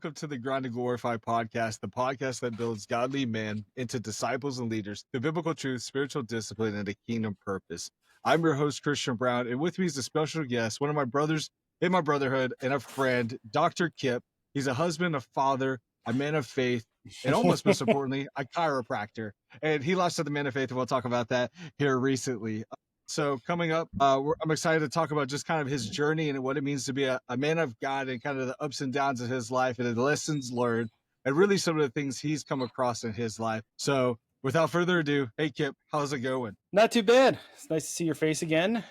welcome to the Grind and Glorify podcast, the podcast that builds godly men into disciples and leaders through biblical truth, spiritual discipline, and a kingdom purpose. I'm your host, Christian Brown, and with me is a special guest, one of my brothers in my brotherhood and a friend, Dr. Kip. He's a husband, a father, a man of faith, and almost most importantly, a chiropractor. And he lost to the man of faith, and we'll talk about that here recently. So coming up, I'm excited to talk about just kind of his journey and what it means to be a man of God and kind of the ups and downs of his life and the lessons learned and really some of the things he's come across in his life. So without further ado, hey, Kip, how's it going? Not too bad. It's nice to see your face again.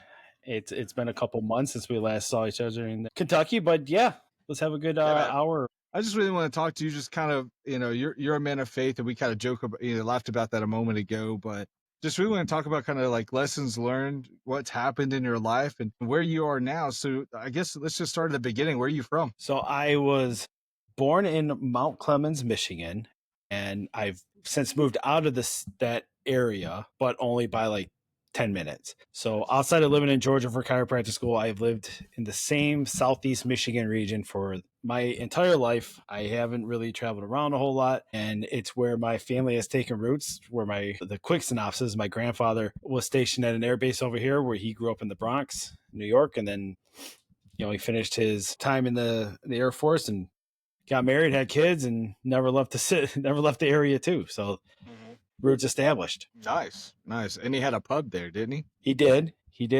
It's been a couple months since we last saw each other in Kentucky, but yeah, let's have a good hour. I just really want to talk to you. Just kind of, you're a man of faith, and we kind of joke about, laughed about that a moment ago, but just really want to talk about kind of like lessons learned, what's happened in your life, and where you are now. So I guess let's just start at the beginning. Where are you from? So I was born in Mount Clemens, Michigan, and I've since moved out of that area, but only by like 10 minutes. So outside of living in Georgia for chiropractic school, I've lived in the same Southeast Michigan region for my entire life. I haven't really traveled around a whole lot, and it's where my family has taken roots. The quick synopsis, my grandfather was stationed at an air base over here where he grew up in the Bronx, New York, and then he finished his time in the Air Force and got married, had kids, and never left the area too. So roots established. Nice. And he had a pub there, didn't he? He did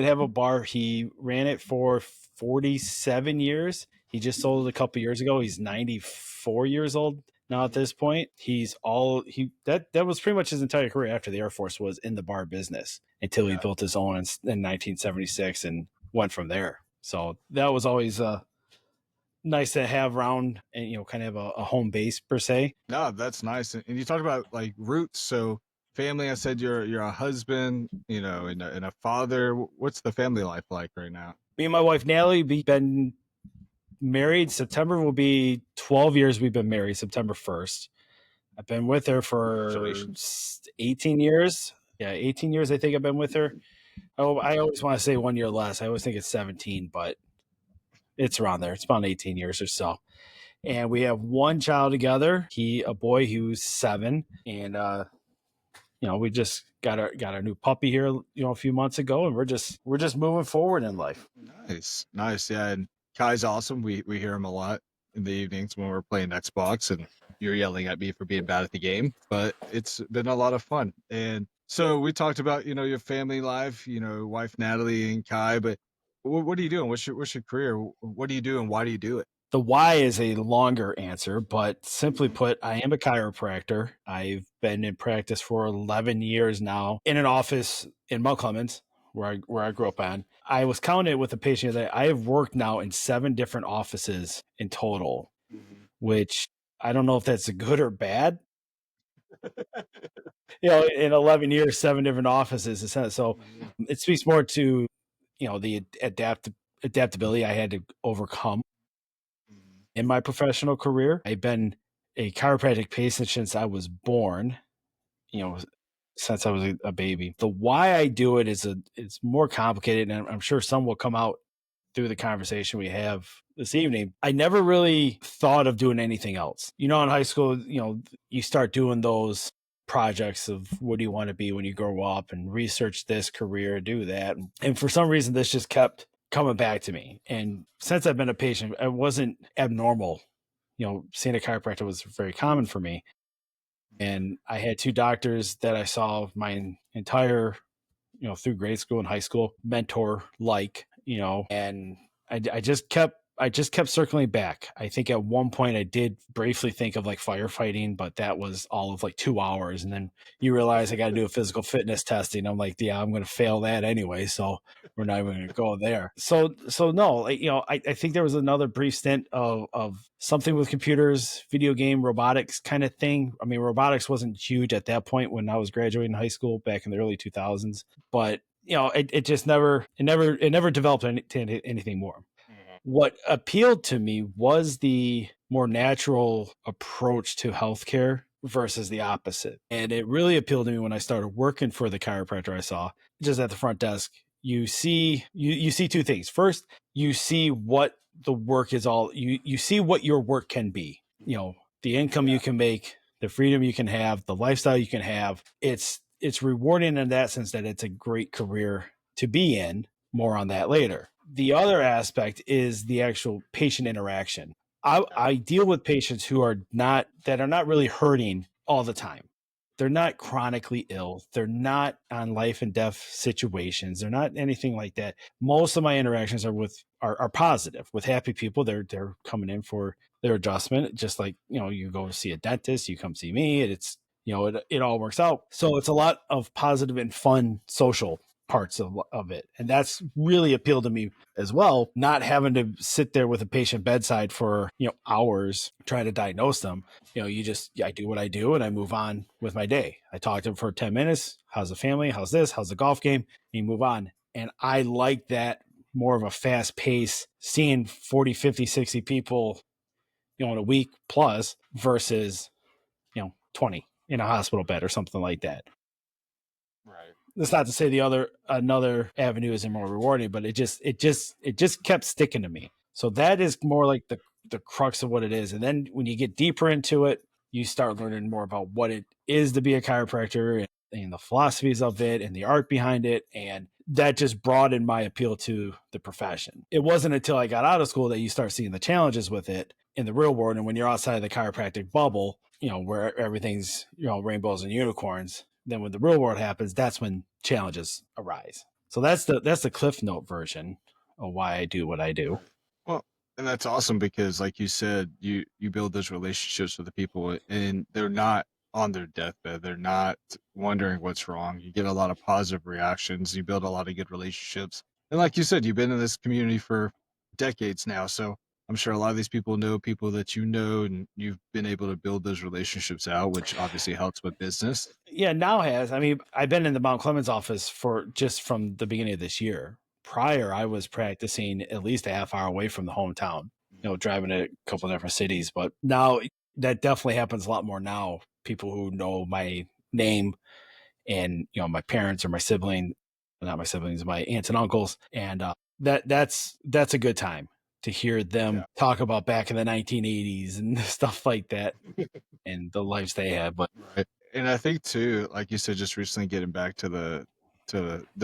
have a bar. He ran it for 47 years. He just sold it a couple years ago. He's 94 years old now at this point. That was pretty much his entire career after the Air Force was in the bar business until he built his own in 1976 and went from there. So that was always nice to have around and, kind of a home base per se. No, that's nice. And you talked about like roots. So family, I said you're a husband, and a father. What's the family life like right now? Me and my wife, Natalie, we've been married. September will be 12 years we've been married, September 1st. I've been with her for 18 years. Yeah, 18 years I think I've been with her. Oh, I always want to say 1 year less. I always think it's 17, but it's around there. It's about 18 years or so. And we have one child together. A boy who's 7. And, we just got our new puppy here, a few months ago, and we're just moving forward in life. Nice. Yeah. And Kai's awesome. We hear him a lot in the evenings when we're playing Xbox, and you're yelling at me for being bad at the game, but it's been a lot of fun. And so we talked about, your family life, wife, Natalie, and Kai, but what are you doing? What's your career? What do you do and why do you do it? The why is a longer answer, but simply put, I am a chiropractor. I've been in practice for 11 years now in an office in Mount Clemens, where I grew up on. I was counted with a patient that I have worked now in 7 different offices in total, which I don't know if that's good or bad. In 11 years, 7 different offices. So it speaks more to, the adaptability I had to overcome in my professional career. I've been a chiropractic patient since I was born, since I was a baby. The why I do it it's more complicated, and I'm sure some will come out through the conversation we have this evening. I never really thought of doing anything else. In high school, you start doing those projects of what do you want to be when you grow up and research this career, do that. And for some reason, this just kept coming back to me. And since I've been a patient, I wasn't abnormal. Seeing a chiropractor was very common for me. And I had 2 doctors that I saw my entire, through grade school and high school, mentor and I just kept circling back. I think at one point I did briefly think of like firefighting, but that was all of like 2 hours. And then you realize I got to do a physical fitness testing. I'm like, yeah, I'm going to fail that anyway. So we're not even going to go there. So no, I think there was another brief stint of something with computers, video game, robotics kind of thing. I mean, robotics wasn't huge at that point when I was graduating high school back in the early 2000s, but it just never developed into anything more. What appealed to me was the more natural approach to healthcare versus the opposite. And it really appealed to me when I started working for the chiropractor I saw just at the front desk. You see 2 things. First, you see what the work is all, you see what your work can be. you know, the income you can make, the freedom you can have, the lifestyle you can have. It's rewarding in that sense that it's a great career to be in. More on that later. The other aspect is the actual patient interaction. I deal with patients who are not really hurting all the time. They're not chronically ill. They're not on life and death situations. They're not anything like that. Most of my interactions are positive with happy people. They're coming in for their adjustment, just like, you know, you go to see a dentist, you come see me, and it's, you know, it all works out. So it's a lot of positive and fun social parts of it. And that's really appealed to me as well, not having to sit there with a patient bedside for, you know, hours trying to diagnose them. You know, I do what I do and I move on with my day. I talk to them for 10 minutes. How's the family? How's this? How's the golf game? And you move on. And I like that more of a fast pace, seeing 40, 50, 60 people, you know, in a week plus versus, you know, 20 in a hospital bed or something like that. Right. That's not to say another avenue isn't more rewarding, but it just kept sticking to me. So that is more like the crux of what it is. And then when you get deeper into it, you start learning more about what it is to be a chiropractor and the philosophies of it and the art behind it. And that just broadened my appeal to the profession. It wasn't until I got out of school that you start seeing the challenges with it in the real world. And when you're outside of the chiropractic bubble, you know, where everything's, you know, rainbows and unicorns, then when the real world happens, that's when challenges arise. So that's the Cliff Note version of why I do what I do. Well, and that's awesome because, like you said, you build those relationships with the people, and they're not on their deathbed. They're not wondering what's wrong. You get a lot of positive reactions. You build a lot of good relationships, and like you said, you've been in this community for decades now. So I'm sure a lot of these people know people that you know, and you've been able to build those relationships out, which obviously helps with business. Yeah, now has. I mean, I've been in the Mount Clemens office for just from the beginning of this year. Prior, I was practicing at least a half hour away from the hometown, you know, driving to a couple of different cities. But now that definitely happens a lot more now. People who know my name and, you know, my parents or my sibling, not my siblings, my aunts and uncles. And that's a good time to hear them talk about back in the 1980s and stuff like that and the lives they had. But Right. And I think too, like you said, just recently getting back to the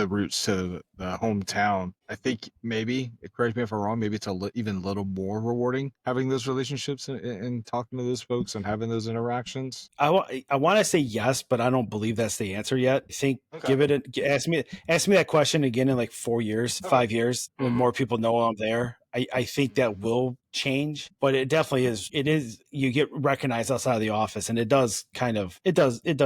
roots to the hometown. I think maybe, correct me if I'm wrong, maybe it's even a little more rewarding having those relationships and talking to those folks and having those interactions. I want to say yes, but I don't believe that's the answer yet. I think Okay. ask me that question again in like 4 years, 5 years, when more people know I'm there. I think that will change, but it definitely is. It is, you get recognized outside of the office, and it does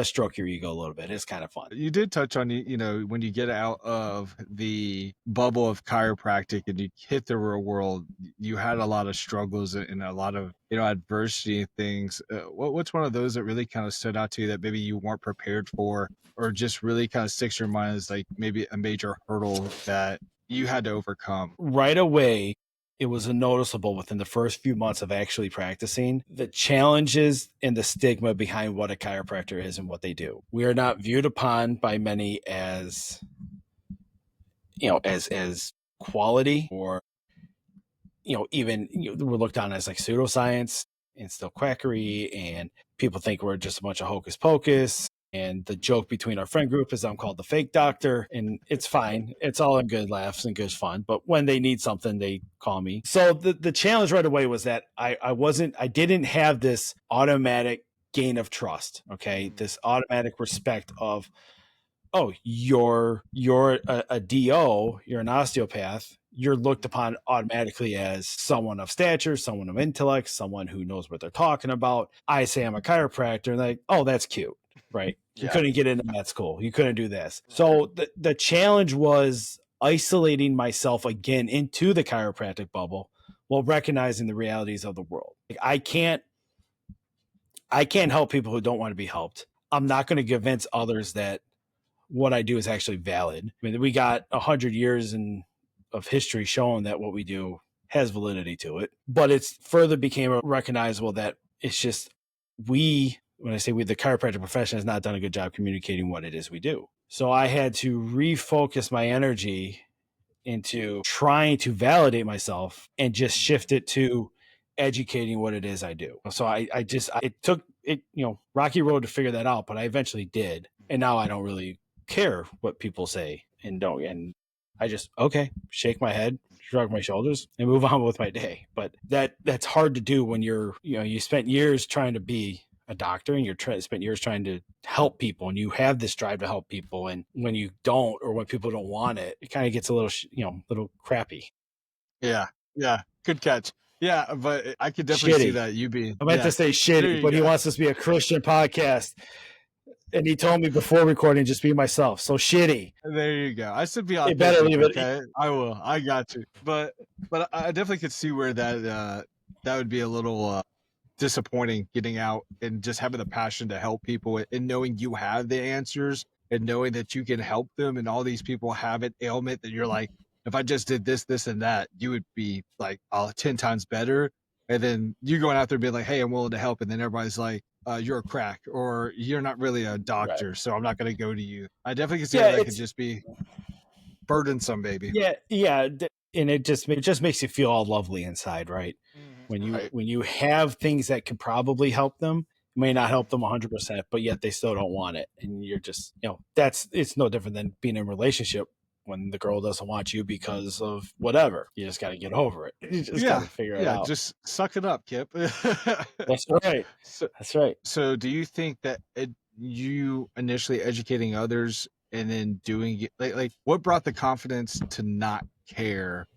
stroke your ego a little bit. It's kind of fun. You did touch on, you know, when you get out of the bubble of chiropractic and you hit the real world, you had a lot of struggles and a lot of, you know, adversity and things. What's one of those that really kind of stood out to you that maybe you weren't prepared for, or just really kind of sticks in your mind as like maybe a major hurdle that you had to overcome? Right away, it was a noticeable within the first few months of actually practicing the challenges and the stigma behind what a chiropractor is and what they do. We are not viewed upon by many as, you know, as quality, or, you know, even, you know, we're looked on as like pseudoscience and still quackery, and people think we're just a bunch of hocus pocus. And the joke between our friend group is I'm called the fake doctor, and it's fine. It's all in good laughs and good fun. But when they need something, they call me. So the challenge right away was that I didn't have this automatic gain of trust. Okay. This automatic respect of, oh, you're a DO, you're an osteopath, you're looked upon automatically as someone of stature, someone of intellect, someone who knows what they're talking about. I say I'm a chiropractor, and like, oh, that's cute, right? You couldn't get into med school, you couldn't do this. So the challenge was isolating myself again into the chiropractic bubble while recognizing the realities of the world. Like, I can't help people who don't want to be helped. I'm not going to convince others that what I do is actually valid. I mean, we got 100 years of history showing that what we do has validity to it, but it's further became recognizable that it's just when I say we, the chiropractic profession has not done a good job communicating what it is we do. So I had to refocus my energy into trying to validate myself and just shift it to educating what it is I do. So it took it, rocky road to figure that out, but I eventually did. And now I don't really care what people say and I just, okay, shake my head, shrug my shoulders and move on with my day. But that's hard to do when you spent years trying to be a doctor and spent years trying to help people and you have this drive to help people. And when you don't, or when people don't want it, it kind of gets a little crappy. Yeah. Yeah. Good catch. Yeah. But I could definitely see Shitty. that you being, I meant to say there shitty, you but he go. wants this to be a Christian podcast. And he told me before recording, just be myself. So shitty. There you go. I said be You better authentic. leave it. Okay. I will. I got you. But I definitely could see where that would be a little, disappointing getting out and just having the passion to help people and knowing you have the answers and knowing that you can help them and all these people have an ailment that you're like, if I just did this and that, you would be like 10 times better. And then you going out there being like, hey, I'm willing to help. And then everybody's like, you're a crack or you're not really a Right. doctor. So I'm not going to go to you. I definitely can see Yeah, where that could just be burdensome, baby. yeah. And it just makes you feel all lovely inside, right? Right. When you have things that can probably help them, it may not help them 100%, but yet they still don't want it, and you're just it's no different than being in a relationship when the girl doesn't want you because of whatever. You just got to get over it. You just got Yeah. to figure it Yeah. out. Just suck it up, Kip. That's right. So, That's right. So do you think that you initially educating others and then doing it like what brought the confidence to not care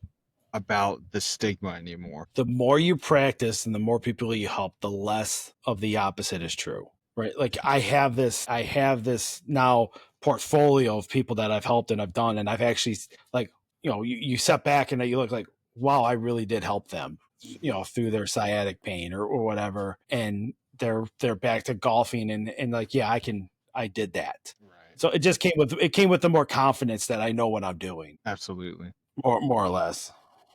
about the stigma anymore? The more you practice and the more people you help, the less of the opposite is true. Right. Like I have this now portfolio of people that I've helped and I've done. And I've actually you step back and you look like, wow, I really did help them, through their sciatic pain or whatever. And they're back to golfing and like, yeah, I did that. Right. So it came with the more confidence that I know what I'm doing. Absolutely. More or less.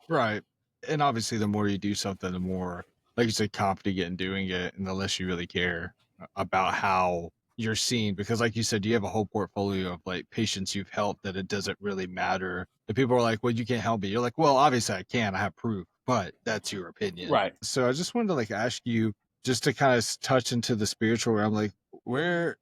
Right. And obviously the more you do something, the more, like you said, confident you get in doing it and the less you really care about how you're seen. Because like you said, you have a whole portfolio of like patients you've helped that it doesn't really matter. And people are like, well, you can't help me. You're like, well, obviously I can, I have proof, but that's your opinion. Right. So I just wanted to like ask you just to kind of touch into the spiritual realm, like where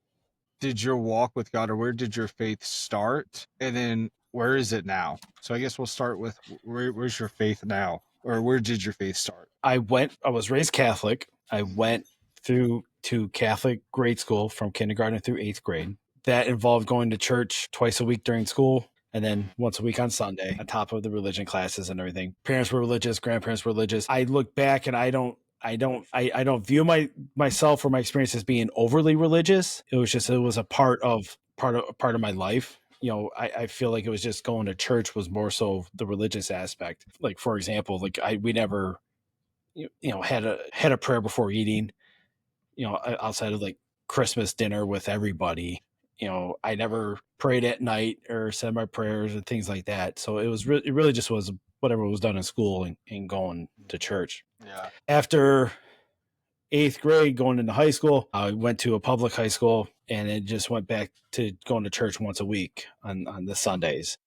did your walk with God or where did your faith start? And then where is it now? So I guess we'll start with where's your faith now? Or where did your faith start? I was raised Catholic. I went through to Catholic grade school from kindergarten through 8th grade. That involved going to church twice a week during school and then once a week on Sunday on top of the religion classes and everything. Parents were religious, grandparents were religious. I look back and I don't view myself or my experience as being overly religious. It was a part of my life. I feel like it was just going to church was more so the religious aspect. Like for example, like we never had a prayer before eating, outside of like Christmas dinner with everybody. I never prayed at night or said my prayers or things like that. So it really just was whatever was done in school and going to church. Yeah. After 8th grade, going into high school, I went to a public high school and it just went back to going to church once a week on the Sundays.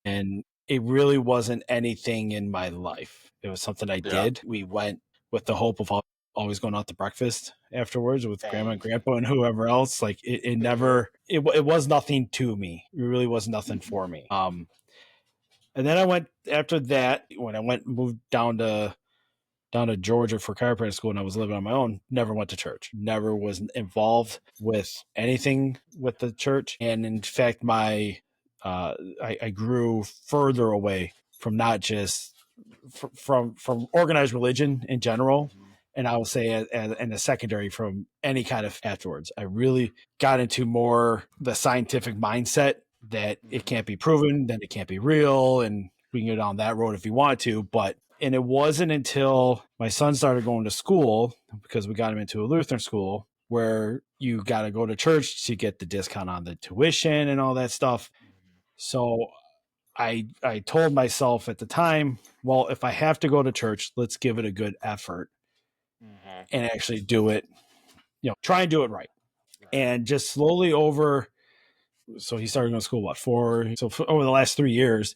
And it really wasn't anything in my life. It was something I did. We went with the hope of always going out to breakfast afterwards with grandma and grandpa and whoever else. Like it never, it was nothing to me. It really was nothing for me. And then I went after that, when I moved down to Georgia for chiropractic school and I was living on my own, never went to church, never was involved with anything with the church. And in fact, I grew further away from not just from organized religion in general. And I will say in a secondary from any kind of afterwards, I really got into more the scientific mindset that it can't be proven, then it can't be real. And we can go down that road if you want to, and it wasn't until my son started going to school, because we got him into a Lutheran school where you got to go to church to get the discount on the tuition and all that stuff. So I told myself at the time, well, if I have to go to church, let's give it a good effort and actually do it, try and do it right. And just slowly over, so he started going to school, over the last 3 years,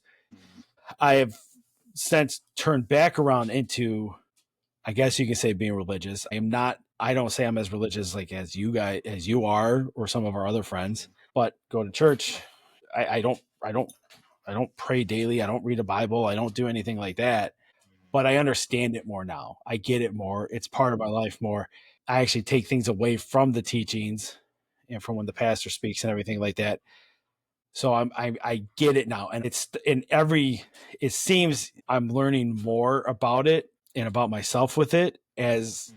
I have since turned back around into I guess you could say being religious. I don't say I'm as religious like as you are, or some of our other friends, but go to church. I don't pray daily. I don't read a Bible. I don't do anything like that, but I understand it more now. I get it more. It's part of my life more. I actually take things away from the teachings and from when the pastor speaks and everything like that. So I get it now, and it's in every. It seems I'm learning more about it and about myself with it as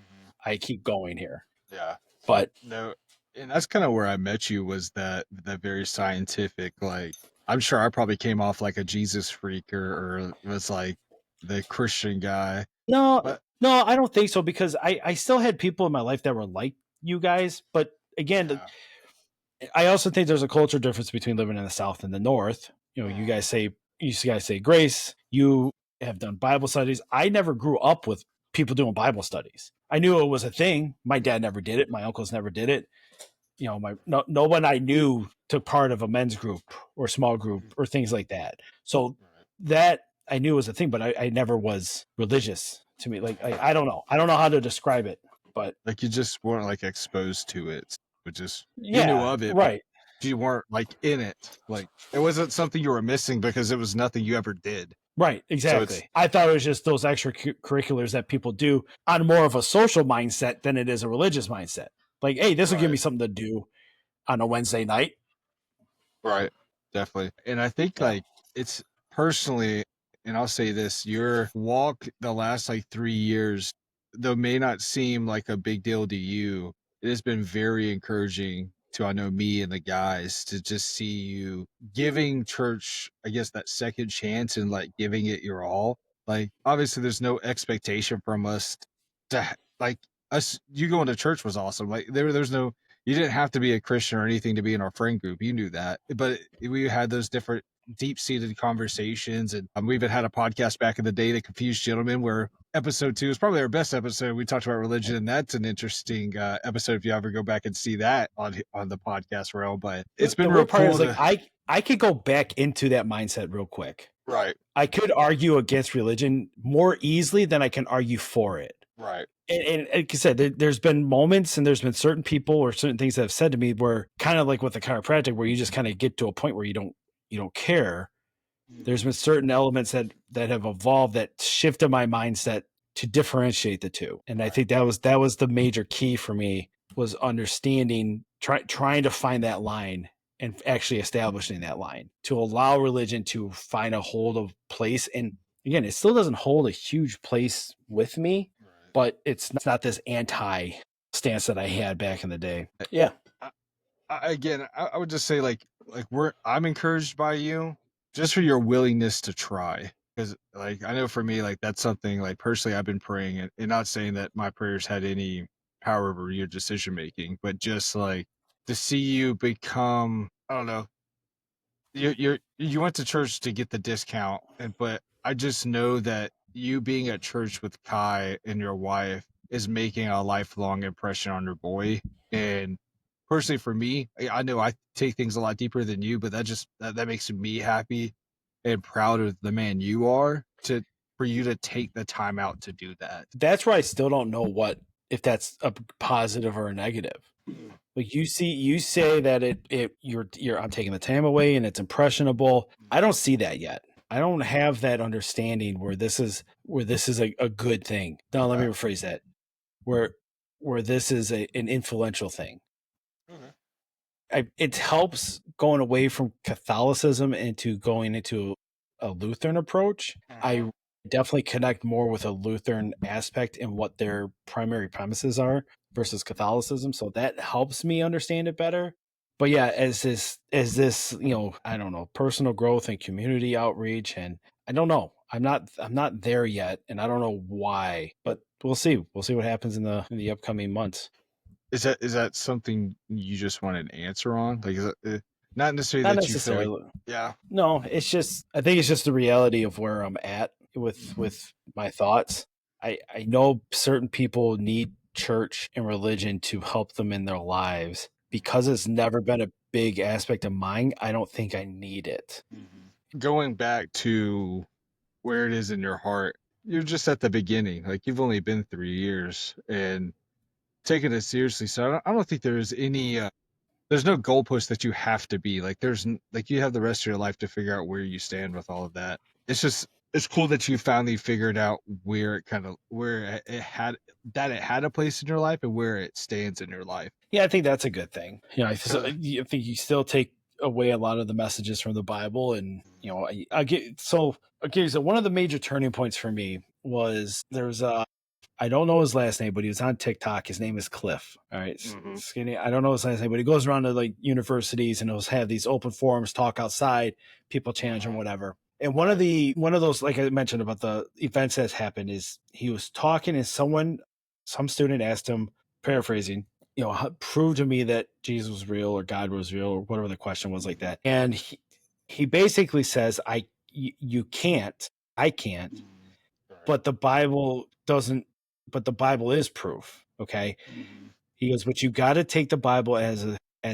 I keep going here. Yeah. But No, and that's kind of where I met you, was that very scientific, like, I'm sure I probably came off like a Jesus freak, or was like the Christian guy. no, But no, I don't think so, because I still had people in my life that were like you guys. But again, yeah. I also think there's a culture difference between living in the South and the North. You know, you guys say grace. You have done Bible studies. I never grew up with people doing Bible studies. I knew it was a thing. My dad never did it. My uncles never did it. You know, no one I knew took part of a men's group or small group or things like that. So Right. that I knew was a thing, but I never was religious. To me, like I don't know. I don't know how to describe it, but Like, you just weren't like exposed to it, but just you knew yeah, of it, but right. you weren't like in it. Like, it wasn't something you were missing because it was nothing you ever did. Right, So it's exactly. I thought it was just those extracurriculars that people do on more of a social mindset than it is a religious mindset. Like, hey, this will give right. me something to do on a Wednesday night. Right. Definitely. And I think Yeah. like it's personally, and I'll say this, your walk the last like 3 years, though may not seem like a big deal to you, it has been very encouraging to, I know, me and the guys, to just see you giving church, I guess, that second chance and like giving it your all. Like, obviously there's no expectation from us like, us, you going to church was awesome. Like, there's no, you didn't have to be a Christian or anything to be in our friend group. You knew that. But we had those different deep seated conversations. And we even had a podcast back in the day, The Confused Gentleman, where episode 2 is probably our best episode. We talked about religion, and that's an interesting episode if you ever go back and see that on the podcast realm. But it's The been real weird part cool is like to. I could go back into that mindset real quick. Right, I could argue against religion more easily than I can argue for it. right. And like I said, there's been moments and there's been certain people or certain things that have said to me where, kind of like with the chiropractic, where you just kind of get to a point where you don't care. There's been certain elements that have evolved that shifted my mindset to differentiate the two. And I Right. think that was the major key for me, was understanding, trying to find that line and actually establishing that line to allow religion to find a hold of place. And again, it still doesn't hold a huge place with me, Right. but it's not this anti stance that I had back in the day. Yeah. Again, I would just say like I'm encouraged by you just for your willingness to try. Because like, I know for me, like, that's something like personally I've been praying, and not saying that my prayers had any power over your decision making, but just like to see you become, I don't know, you went to church to get the discount, and but I just know that you being at church with Kai and your wife is making a lifelong impression on your boy. And personally for me, I know I take things a lot deeper than you, but that makes me happy and proud of the man you are, to for you to take the time out to do that. That's where I still don't know if that's a positive or a negative. Mm. Like, you say that you're I'm taking the time away and it's impressionable. I don't see that yet. I don't have that understanding where this is a good thing. No, let me Right. rephrase that. Where this is an influential thing. Okay. It helps going away from Catholicism into going into a Lutheran approach. Uh-huh. I definitely connect more with a Lutheran aspect in what their primary premises are versus Catholicism. So that helps me understand it better. But yeah, as this, I don't know, personal growth and community outreach, and I don't know. I'm not there yet, and I don't know why, but we'll see. We'll see what happens in the upcoming months. Is that something you just want an answer on? Like, is it, not necessarily Not that you feel like, necessarily. yeah. No, it's just, I think it's just the reality of where I'm at with my thoughts. I know certain people need church and religion to help them in their lives. Because it's never been a big aspect of mine, I don't think I need it. Going back to where it is in your heart, you're just at the beginning. Like you've only been 3 years and taking it seriously. So I don't think there's any there's no goalpost that you have to be. Like like you have the rest of your life to figure out where you stand with all of that. It's just it's cool that you finally figured out where it had a place in your life and where it stands in your life. Yeah, I think that's a good thing. I Uh, think you still take away a lot of the messages from the Bible, and I get so okay. So one of the major turning points for me was there's a I don't know his last name, but he was on TikTok. His name is Cliff. All right, Mhm. skinny. I don't know his last name, but he goes around to like universities and he'll have these open forums, talk outside, people challenge him, Mhm. whatever. And Right. one of those, like I mentioned about the events that's happened, is he was talking and some student asked him, paraphrasing, prove to me that Jesus was real or God was real or whatever the question was like Mhm. that. And he basically says, you can't, I can't, Mhm. Right. but the Bible doesn't, but the Bible is proof. Okay. Mhm. He goes, but you got to take the Bible as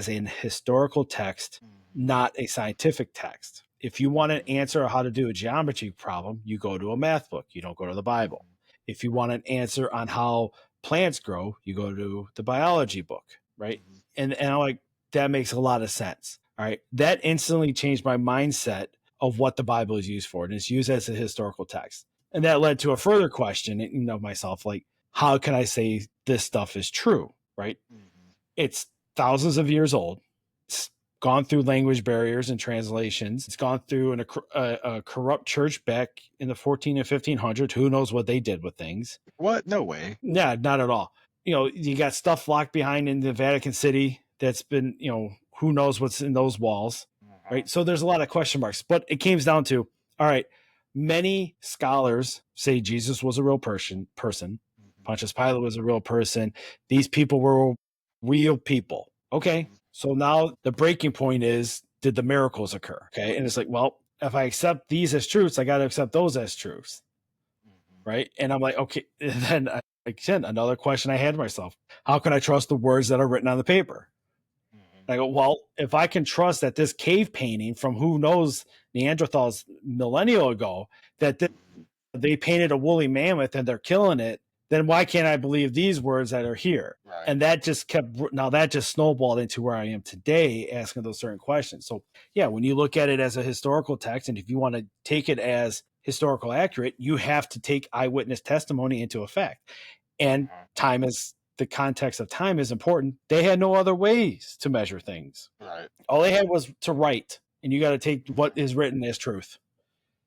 an historical text, Mhm. not a scientific text. If you want an Mhm. answer on how to do a geometry problem, you go to a math book. You don't go to the Bible. Mhm. If you want Right. an answer on how plants grow, you go to the biology book, right? Mhm. And I'm like, that makes a lot of sense. All right. That instantly changed my mindset of what the Bible is used for. And it's used as a historical text. And that led to a further question of myself, like, how can I say this stuff is true? Right? Mhm. It's thousands of years old. It's gone through language barriers and translations. It's gone through a corrupt church back in the 14 and 1500s. Who knows what they did with things? What? No way. Yeah, not at all. You got stuff locked behind in the Vatican City that's been, who knows what's in those walls, Mhm. right? So there's a lot of question marks, but it comes down to, all right, many scholars say Jesus was a real person. Mhm. Pontius Pilate was a real person. These people were real people. Okay. Mhm. So now the breaking point is, did the miracles occur? Okay. And it's like, well, if I accept these as truths, I got to accept those as truths, Mhm. right? And I'm like, okay. And then again, another question I had myself: how can I trust the words that are written on the paper? Mhm. And I go, well, if I can trust that this cave painting from who knows Neanderthals millennia ago, that Mhm. they painted a woolly mammoth and they're killing it, then why can't I believe these words that are here? Right. And that just now that just snowballed into where I am today, asking those certain questions. So yeah, when you look at it as a historical text, and if you want to take it as historical accurate, you have to take eyewitness testimony into effect. And Mhm. time is the context of time is important. They had no other ways to measure things. Right. All they had was to write, and you got to take what Mhm. is written as truth.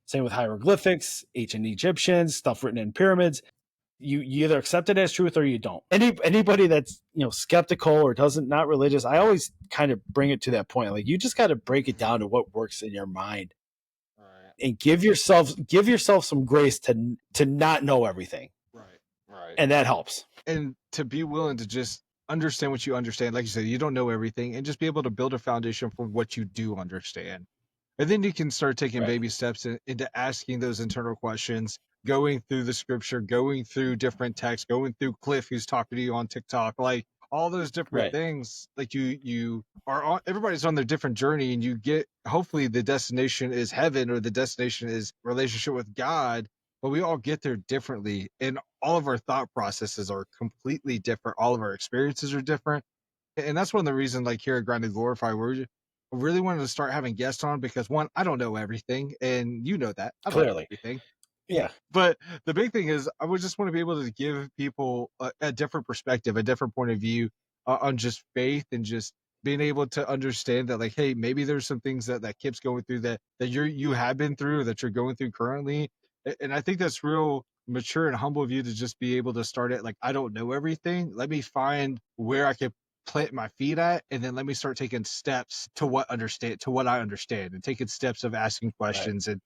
Same with hieroglyphics, ancient Egyptians, stuff written in pyramids. You either accept it as truth or you don't. Anybody that's skeptical or doesn't not religious, I always kind of bring it to that point. Like, you just got to break it down to what works in your mind Right. and give yourself some grace to not know everything, Right. Right. and that helps. And to be willing to just understand what you understand, like you said, you don't know everything, and just be able to build a foundation for what you do understand. And then you can start taking Right. baby steps into asking those internal questions, going through the scripture, going through different texts, going through Cliff who's talking to you on TikTok, like all those different Right. things. Like you are on, everybody's on their different journey, and you get hopefully the destination is heaven or the destination is relationship with God, but we all get there differently, and all of our thought processes are completely different. All of our experiences are different, and that's one of the reasons, like here at Grind and Glorify, we're really wanted to start having guests on because one, I don't know everything, and you know that I don't know Clearly. everything. Yeah. But the big thing is, I would just want to be able to give people a different perspective, a different point of view on just faith and just being able to understand that, like, hey, maybe there's some things that Kip's going through that you have been through, or that you're going through currently, and I think that's real mature and humble of you to just be able to start it. Like, I don't know everything. Let me find where I could plant my feet at, and then let me start taking steps to what I understand, and taking steps of asking Right. questions and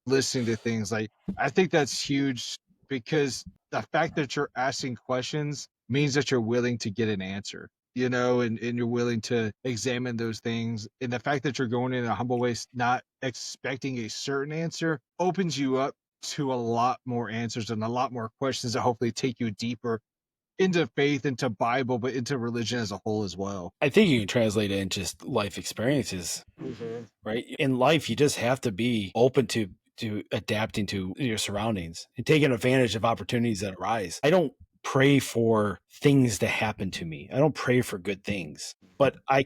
listening to things. Like, I think that's huge, because the fact that you're asking questions means that you're willing to get an answer, and you're willing to examine those things. And the fact that you're going in a humble way, not expecting a certain answer, opens you up to a lot more answers and a lot more questions that hopefully take you deeper into faith, into Bible, but into religion as a whole as well. I think you can translate it in just life experiences, Mhm. right? In life, you just have to be open to adapting to your surroundings and taking advantage of opportunities that arise. I don't pray for things to happen to me. I don't pray for good things, but I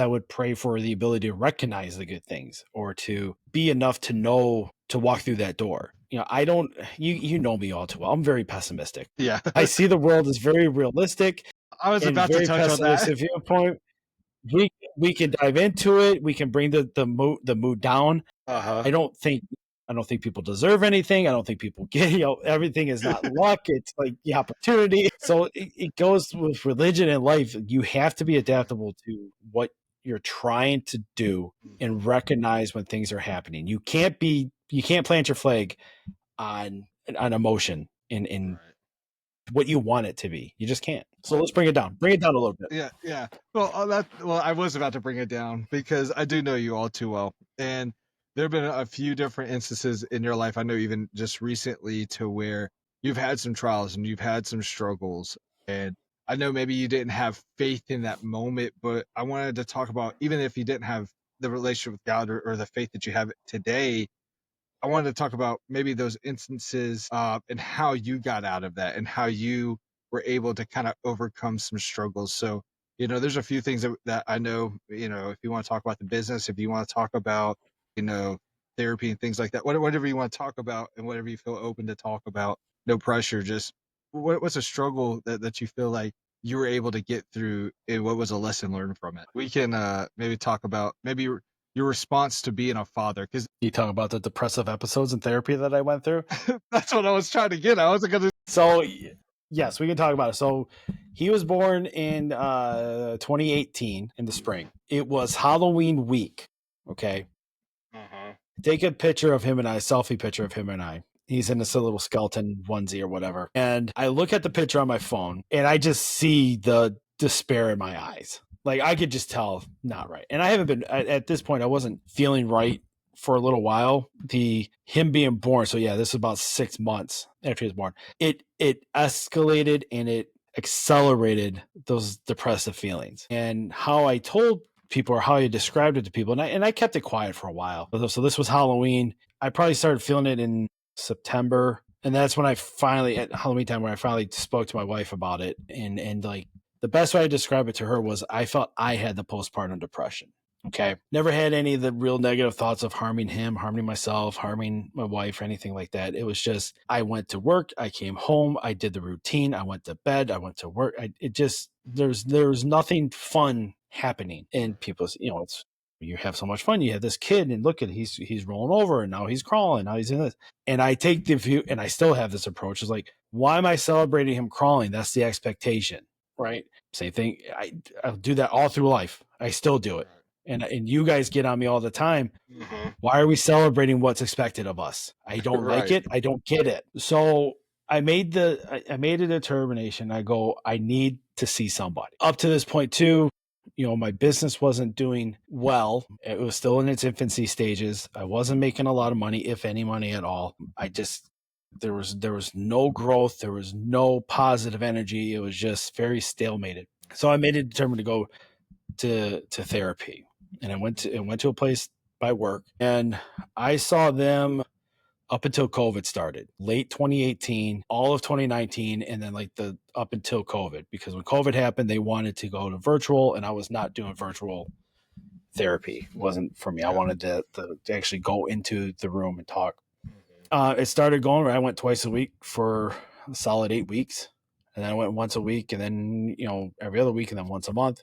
would pray for the ability to recognize the good things or to be enough to know to walk through that door. You know me all too well. I'm very pessimistic. Yeah. I see the world as very realistic I was and about to very touch on that. pessimistic viewpoint. We can dive into it. We can bring the mood down. Uh-huh. I don't think people deserve anything. I don't think people get, everything is not luck. It's like the opportunity. So it goes with religion and life. You have to be adaptable to what you're trying to do and recognize when things are happening. You can't plant your flag on emotion in what you want it to be. You just can't. So let's bring it down. Bring it down a little bit. Yeah. Well, I was about to bring it down because I do know you all too well, and there have been a few different instances in your life. I know even just recently to where you've had some trials and you've had some struggles, and I know maybe you didn't have faith in that moment, but I wanted to talk about even if you didn't have the relationship with God or the faith that you have today. I wanted to talk about maybe those instances and how you got out of that and how you were able to kind of overcome some struggles. So, there's a few things that I know, if you want to talk about the business, if you want to talk about, therapy and things like that, whatever you want to talk about and whatever you feel open to talk about, no pressure. Just what's a struggle that you feel like you were able to get through and what was a lesson learned from it? We can maybe talk about maybe your response to being a father, because You talk about the depressive episodes in therapy that I went through. that's what I was trying to get. I wasn't gonna. So yes, we can talk about it. So he was born in 2018 in the spring. It was Halloween week. Okay. Take a picture of him and I, selfie picture of him and I. He's in this little skeleton onesie or whatever. And I look at the picture on my phone and I just see the despair in my eyes. Like I could just tell not right. And I haven't been at this point, I wasn't feeling right for a little while. Him being born. So yeah, this is about 6 months after he was born. It escalated and it accelerated those depressive feelings. And how I told people or how I described it to people, and I kept it quiet for a while. So this was Halloween. I probably started feeling it in September. And that's when I finally, at Halloween time, where I finally spoke to my wife about it. And like the best way I describe it to her was I felt I had the postpartum depression. Okay. Never had any of the real negative thoughts of harming him, harming myself, harming my wife, or anything like that. It was just, I went to work, I came home, I did the routine, I went to bed, I went to work. There's nothing fun happening. And people, you have so much fun. You have this kid and look at, he's rolling over and now he's crawling. Now he's in this. And I take the view, and I still have this approach. It's like, why am I celebrating him crawling? That's the expectation, right? Same thing. I'll do that all through life. I still do it. And you guys get on me all the time. Mm-hmm. Why are we celebrating what's expected of us? I don't like it. I don't get it. So I made a determination. I go, I need to see somebody. Up to this point too, my business wasn't doing well. It was still in its infancy stages. I wasn't making a lot of money, if any money at all. There was no growth. There was no positive energy. It was just very stalemated. So I made it determined to go to therapy. And I went to a place by work, and I saw them up until COVID started, late 2018, all of 2019, and then up until COVID, because when COVID happened, they wanted to go to virtual, and I was not doing virtual therapy. It wasn't for me. I wanted to actually go into the room and talk. It started going where I went twice a week for a solid 8 weeks, and then I went once a week, and then every other week, and then once a month.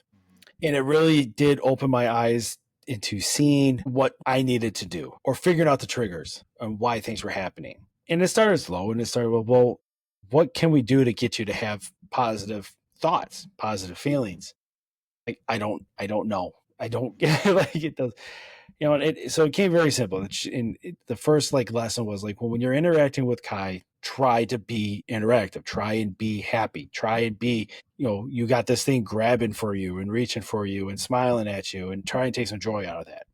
And it really did open my eyes into seeing what I needed to do or figuring out the triggers and why things were happening. And it started slow, and it started with, well, what can we do to get you to have positive thoughts, positive feelings? Like, I don't know. I don't get like it does, so it came very simple. The first lesson was well, when you're interacting with Kai, try to be interactive, try and be happy, try and be, you got this thing grabbing for you and reaching for you and smiling at you, and try and take some joy out of that.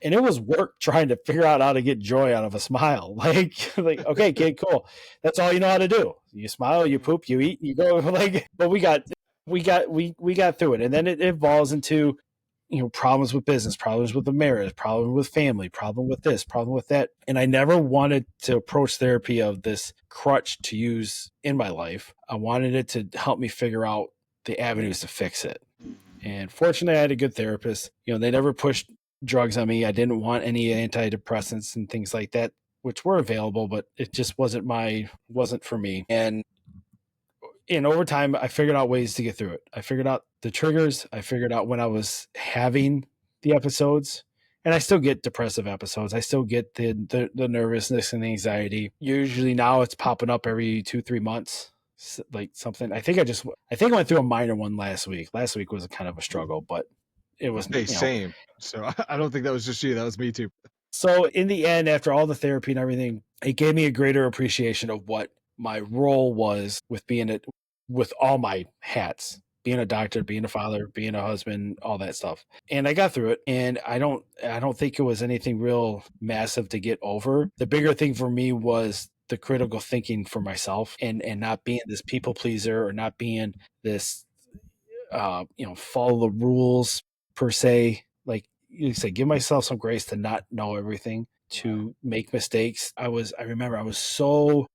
And it was work trying to figure out how to get joy out of a smile. Okay, kid, cool. That's all you know how to do. You smile, you poop, you eat, you go but we got through it. And then it evolves into problems with business, problems with the marriage, problem with family, problem with this, problem with that. And I never wanted to approach therapy of this crutch to use in my life. I wanted it to help me figure out the avenues to fix it. And fortunately, I had a good therapist. They never pushed drugs on me. I didn't want any antidepressants and things like that, which were available, but it just wasn't for me. And over time, I figured out ways to get through it. I figured out the triggers. I figured out when I was having the episodes, and I still get depressive episodes. I still get the nervousness and the anxiety. Usually now it's popping up every 2-3 months, like something. I think I went through a minor one last week. Last week was a kind of a struggle, but it was, Hey, same. So I don't think that was just you. That was me too. So in the end, after all the therapy and everything, it gave me a greater appreciation of what my role was with all my hats, being a doctor, being a father, being a husband, all that stuff. And I got through it. And I don't think it was anything real massive to get over. The bigger thing for me was the critical thinking for myself, and not being this people pleaser, or not being this, follow the rules per se. Like you say, give myself some grace to not know everything, to make mistakes. I remember I was so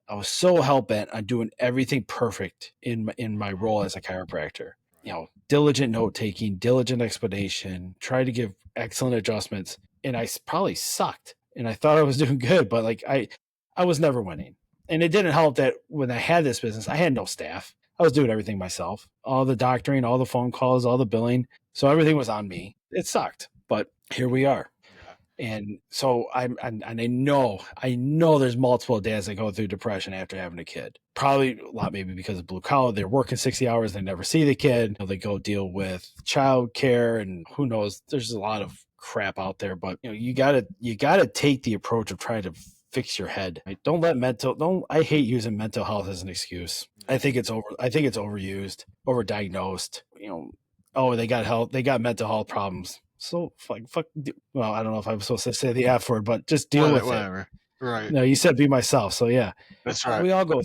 hell bent on doing everything perfect in my role as a chiropractor. Diligent note taking, diligent explanation, try to give excellent adjustments, and I probably sucked. And I thought I was doing good, but like I was never winning. And it didn't help that when I had this business, I had no staff. I was doing everything myself, all the doctoring, all the phone calls, all the billing. So everything was on me. It sucked, but here we are. And so I know there's multiple dads that go through depression after having a kid. Probably a lot, maybe because of blue collar. They're working 60 hours. They never see the kid. They go deal with child care, and who knows, there's a lot of crap out there, but you gotta take the approach of trying to fix your head. I hate using mental health as an excuse. I think it's overused, overdiagnosed. Oh, they got mental health problems. So fuck. Well, I don't know if I'm supposed to say the F word, but just deal with Whatever. it. Right. No, you said be myself. So yeah, That's right. we all go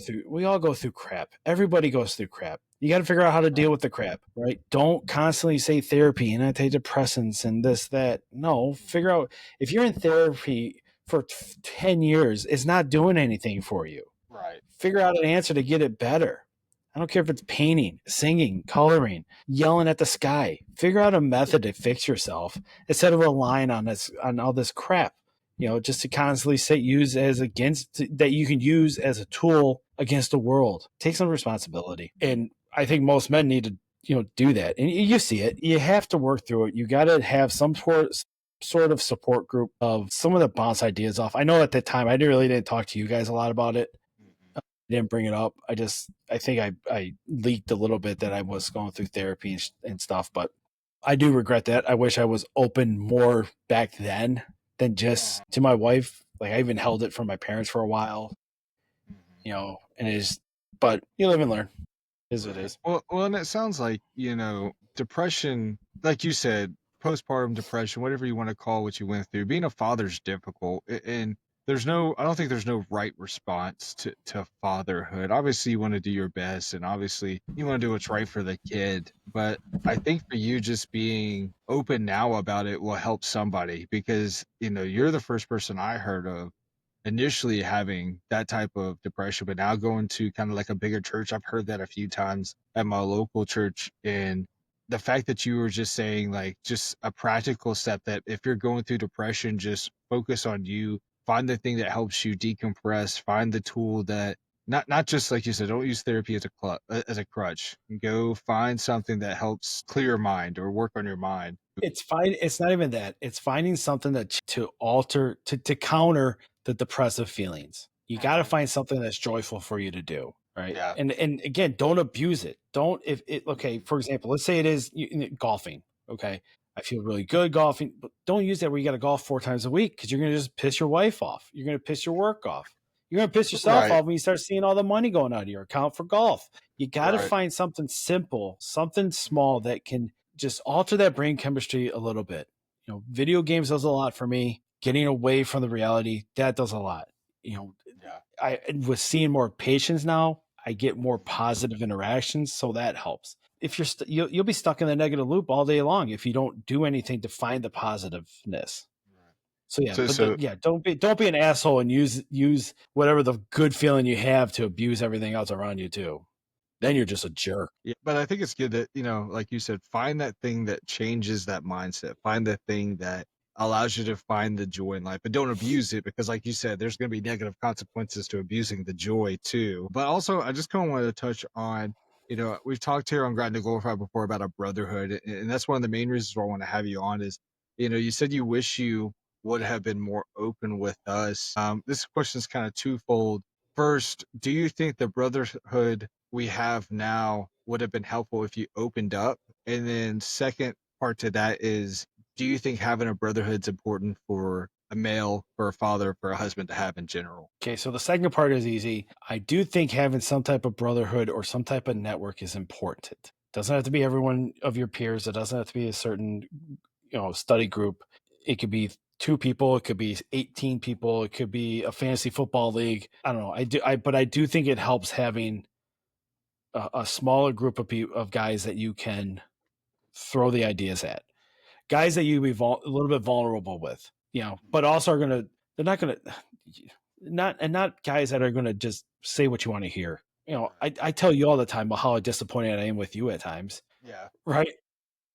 through crap. Everybody goes through crap. You got to figure out how to deal with the crap, right? Don't constantly say therapy and antidepressants and this, that. No, figure out if you're in therapy for 10 years, it's not doing anything for you. Right. Figure out an answer to get it better. I don't care if it's painting, singing, coloring, yelling at the sky. Figure out a method to fix yourself instead of relying on all this crap. Just to constantly that you can use as a tool against the world. Take some responsibility. And I think most men need to, do that. And you see it. You have to work through it. You got to have some sort of support group of someone that bounce ideas off. I know at the time I didn't talk to you guys a lot about it. Didn't bring it up. I think I leaked a little bit that I was going through therapy and stuff, but I do regret that. I wish I was open more back then than just to my wife. Like I even held it from my parents for a while, but you live and learn. It is what it is. Well, and it sounds like, depression, like you said, postpartum depression, whatever you want to call what you went through, being a father's difficult. And I don't think there's no right response to fatherhood. Obviously, you want to do your best, and obviously, you want to do what's right for the kid. But I think for you, just being open now about it will help somebody, because, you're the first person I heard of initially having that type of depression, but now going to kind of like a bigger church. I've heard that a few times at my local church. And the fact that you were just saying, like, just a practical step, that if you're going through depression, just focus on you, find the thing that helps you decompress, find the tool that, not just like you said, don't use therapy as a crutch. Go find something that helps clear your mind or work on your mind. It's fine. It's not even that. It's finding something to alter, to counter the depressive feelings. You got to find something that's joyful for you to do. Right. Yeah. And again, don't abuse it. Okay. For example, let's say it is golfing. Okay. I feel really good golfing, but don't use that where you got to golf 4 times a week, because you're going to just piss your wife off. You're going to piss your work off. You're going to piss yourself off when you start seeing all the money going out of your account for golf. You got to find something simple, something small that can just alter that brain chemistry a little bit. Video games does a lot for me. Getting away from the reality, that does a lot. I with seeing more patients now, I get more positive interactions, so that helps. if you'll be stuck in the negative loop all day long if you don't do anything to find the positiveness. So yeah, So don't be an asshole and use whatever the good feeling you have to abuse everything else around you too. Then you're just a jerk. yeah, but I think it's good that, like you said, find that thing that changes that mindset. Find the thing that allows you to find the joy in life, but don't abuse it because, like you said, there's going to be negative consequences to abusing the joy too. But also, I just kind of wanted to touch on, we've talked here on Grind to Glorify before about a brotherhood, and that's one of the main reasons why I want to have you on is, you said you wish you would have been more open with us. This question is kind of twofold. First, do you think the brotherhood we have now would have been helpful if you opened up? And then second part to that is, do you think having a brotherhood is important for a male, for a father, for a husband to have in general? Okay, so the second part is easy. I do think having some type of brotherhood or some type of network is important. Doesn't have to be everyone of your peers. It doesn't have to be a certain, study group. It could be 2 people. It could be 18 people. It could be a fantasy football league. I don't know. But I do think it helps having a smaller group of guys that you can throw the ideas at, guys that you be a little bit vulnerable with, but also they're not guys that are gonna just say what you want to hear. I tell you all the time about how disappointed I am with you at times, Yeah. right?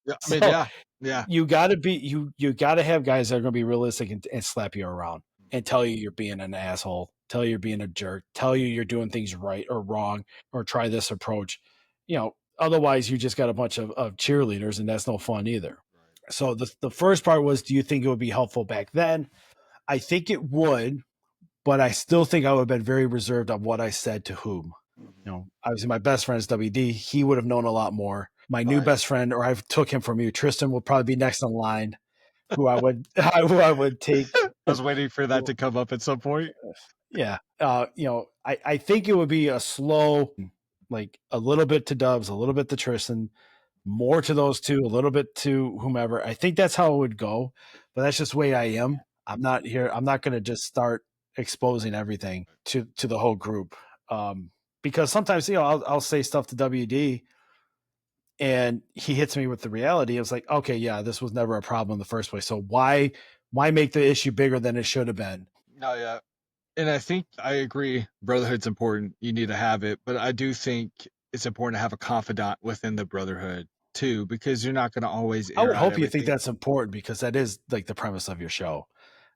Yeah. I mean, So yeah. you got to be you got to have guys that are going to be realistic and slap you around and tell you you're being an asshole, tell you you're being a jerk, tell you you're doing things right or wrong, or try this approach. Otherwise you just got a bunch of cheerleaders, and that's no fun either. So the first part was, do you think it would be helpful back then? I think it would, but I still think I would have been very reserved on what I said to whom. Obviously my best friend's WD. He would have known a lot more. My new best friend, or I took him from you, Tristan, will probably be next in line. Who I would take. I was waiting for that to come up at some point. Yeah. I think it would be a slow, like a little bit to Dubs, a little bit to Tristan, more to those two, a little bit to whomever. I think that's how it would go, but that's just the way I am. I'm not going to just start exposing everything to the whole group. Because sometimes, I'll say stuff to WD and he hits me with the reality. It was like, okay, yeah, this was never a problem in the first place. So why make the issue bigger than it should have been? No, yeah. And I think I agree. Brotherhood's important. You need to have it. But I do think it's important to have a confidant within the brotherhood too, because you're not going to always I air would out hope you think everything. that's important, because that is like the premise of your show.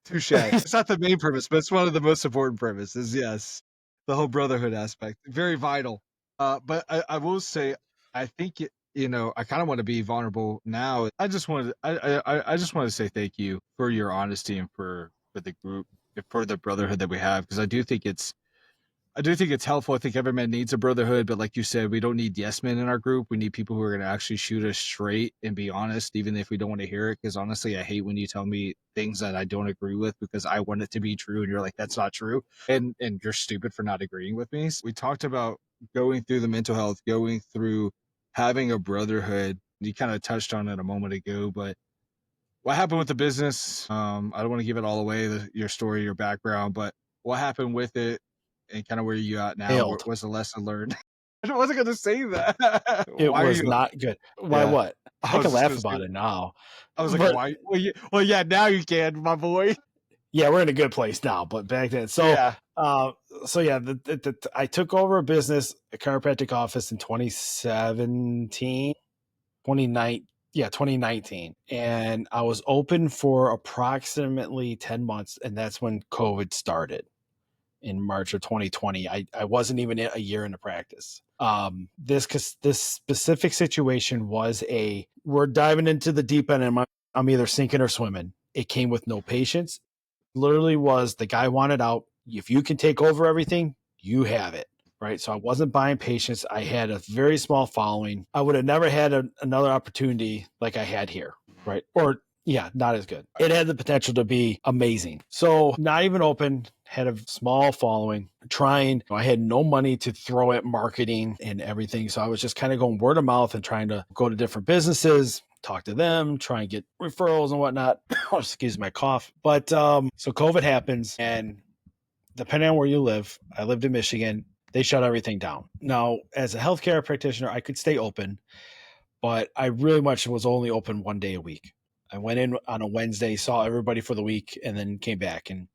Touche. It's not the main premise, but it's one of the most important premises. Yes. The whole brotherhood aspect. Very vital. But I will say, I think I kind of want to be vulnerable now. I just wanted to say thank you for your honesty and for the group, for the brotherhood that we have, because I do think it's helpful. I think every man needs a brotherhood, but like you said, we don't need yes men in our group. We need people who are going to actually shoot us straight and be honest, even if we don't want to hear it. Because honestly, I hate when you tell me things that I don't agree with because I want it to be true, and you're like, that's not true, and you're stupid for not agreeing with me. So we talked about going through the mental health, going through having a brotherhood. You kind of touched on it a moment ago, but what happened with the business? I don't want to give it all away, your story, your background, but what happened with it and kind of where you at now? What Failed. was the lesson learned? I wasn't going to say that. It Why are was you? not good. Why Yeah, what? I I was can just laugh going to say, about it now. I was like, But why? Well, yeah, now you can, my boy. yeah, we're in a good place now, but back then. So Yeah. yeah, I took over a business, a chiropractic office in 2017, 2019. Yeah, 2019. And I was open for approximately 10 months. And that's when COVID started in March of 2020. I wasn't even a year into practice. This specific situation was we're diving into the deep end, and I'm either sinking or swimming. It came with no patience. Literally was, the guy wanted out. If you can take over everything, you have it. Right. So I wasn't buying patience. I had a very small following. I would have never had another opportunity like I had here. Right. Or yeah, not as good. It had the potential to be amazing. So not even open, had a small following, trying. I had no money to throw at marketing and everything. So I was just kind of going word of mouth and trying to go to different businesses, talk to them, try and get referrals and whatnot. Excuse my cough. But so COVID happens, and depending on where you live, I lived in Michigan, they shut everything down. Now, as a healthcare practitioner, I could stay open. but I really much was only open 1 day a week. I went in on a Wednesday, saw everybody for the week, and then came back and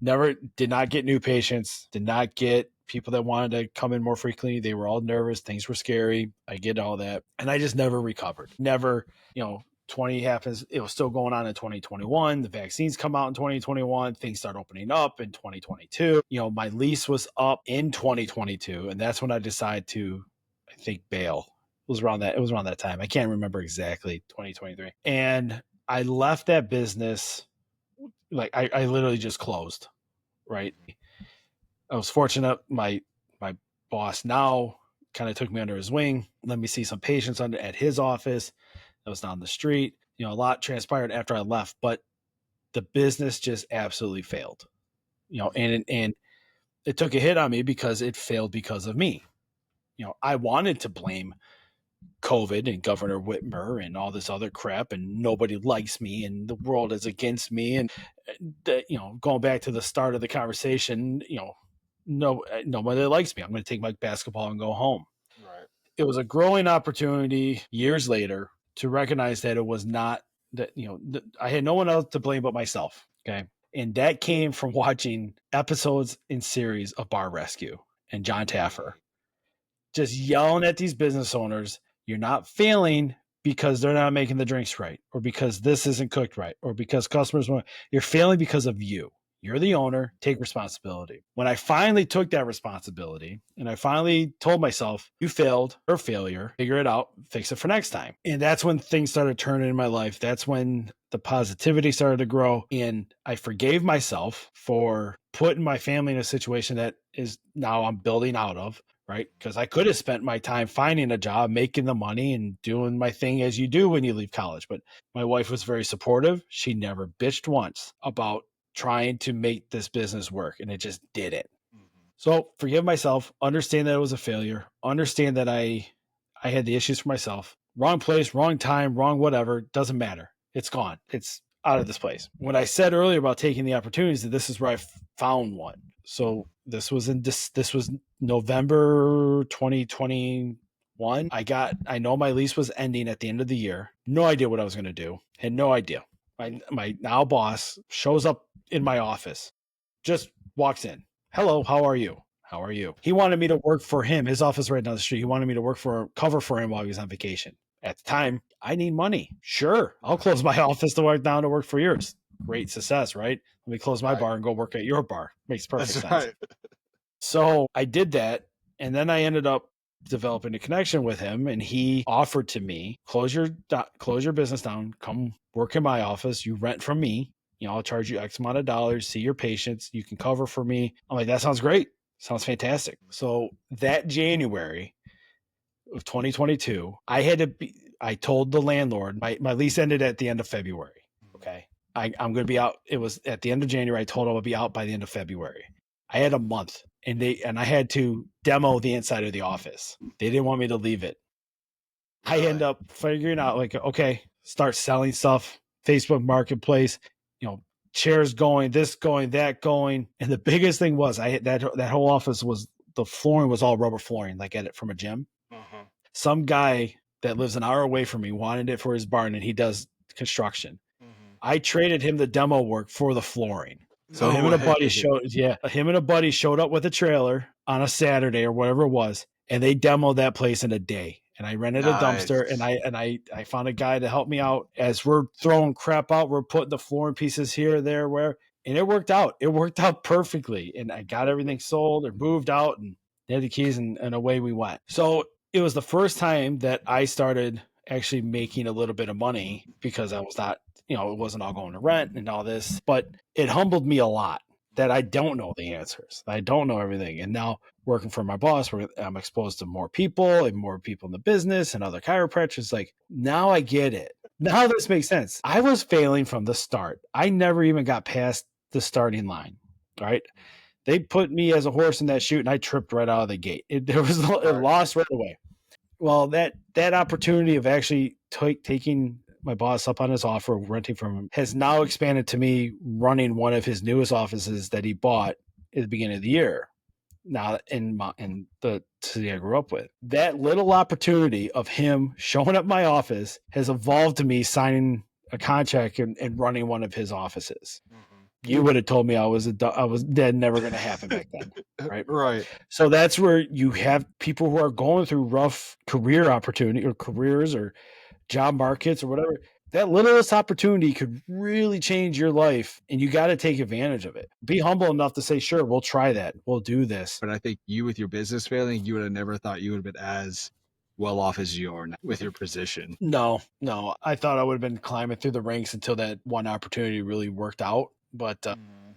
never did not get new patients, did not get people that wanted to come in more frequently. They were all nervous. Things were scary. I get all that. And I just never recovered. Never, 20 happens. It was still going on in 2021. The vaccines come out in 2021. Things start opening up in 2022. My lease was up in 2022. And that's when I decided to, I think, bail. It was around that time. I can't remember exactly, 2023. And I left that business. Like I literally just closed, right? I was fortunate. My boss now kind of took me under his wing, let me see some patients at his office that was down the street. A lot transpired after I left, but the business just absolutely failed. And it took a hit on me because it failed because of me. I wanted to blame COVID and Governor Whitmer and all this other crap, and nobody likes me and the world is against me. And going back to the start of the conversation, nobody likes me. I'm going to take my basketball and go home. Right. It was a growing opportunity years later to recognize that it was not that, I had no one else to blame but myself. Okay. And that came from watching episodes in series of Bar Rescue and John Taffer just yelling at these business owners. You're not failing because they're not making the drinks right, or because this isn't cooked right, or because customers want. You're failing because of you. You're the owner. Take responsibility. When I finally took that responsibility and I finally told myself, you failed or failure, figure it out, fix it for next time. And that's when things started turning in my life. That's when the positivity started to grow. And I forgave myself for putting my family in a situation that is now I'm building out of. Right? Because I could have spent my time finding a job, making the money and doing my thing as you do when you leave college. But my wife was very supportive. She never bitched once about trying to make this business work, and it just didn't. So forgive myself, understand that it was a failure, understand that I had the issues for myself. Wrong place, wrong time, wrong whatever, doesn't matter. It's gone. It's out of this place. When I said earlier about taking the opportunities, that this is where I found one. So this was November 2021. I know my lease was ending at the end of the year. No idea what I was going to do. Had no idea. My now boss shows up in my office, just walks in. Hello, how are you? How are you? He wanted me to work for him. His office right down the street. He wanted me to cover for him while he was on vacation. At the time, I need money. Sure, I'll close my office to work down to work for yours. Great success, right? Let me close my bar and go work at your bar. Makes perfect sense. Right. So I did that. And then I ended up developing a connection with him, and he offered to me, close your business down, come work in my office. You rent from me. I'll charge you X amount of dollars, see your patients. You can cover for me. I'm like, that sounds great. Sounds fantastic. So that January of 2022, I told the landlord, my lease ended at the end of February. Okay. I'm going to be out. It was at the end of January. I told him I'll be out by the end of February. I had a month, and I had to demo the inside of the office. They didn't want me to leave it. I end up figuring out, like, okay, start selling stuff, Facebook Marketplace, chairs going, this going, that going. And the biggest thing was that whole office the flooring was all rubber flooring, like from a gym. Uh-huh. Some guy that lives an hour away from me wanted it for his barn, and he does construction. Mm-hmm. I traded him the demo work for the flooring. So him and a buddy showed up with a trailer on a Saturday or whatever it was, and they demoed that place in a day. And I rented a dumpster, and I found a guy to help me out as we're throwing crap out. We're putting the flooring pieces here, there, where, and it worked out. It worked out perfectly. And I got everything sold or moved out, and they had the keys, and away we went. So it was the first time that I started actually making a little bit of money, because I was not, it wasn't all going to rent and all this, but it humbled me a lot that I don't know the answers. I don't know everything. And now working for my boss, where I'm exposed to more people in the business and other chiropractors, like, now I get it. Now this makes sense. I was failing from the start. I never even got past the starting line. Right. They put me as a horse in that chute, and I tripped right out of the gate. It lost right away. Well, that opportunity of actually taking my boss up on his offer, renting from him, has now expanded to me running one of his newest offices that he bought at the beginning of the year. now in the city I grew up with. That little opportunity of him showing up my office has evolved to me signing a contract and running one of his offices. You would have told me I was dead, never going to happen back then, right? Right. So that's where you have people who are going through rough career opportunity or careers or job markets or whatever. That littlest opportunity could really change your life, and you got to take advantage of it. Be humble enough to say, sure, we'll try that. We'll do this. But I think you, with your business failing, you would have never thought you would have been as well off as you are now with your position. No. I thought I would have been climbing through the ranks until that one opportunity really worked out. But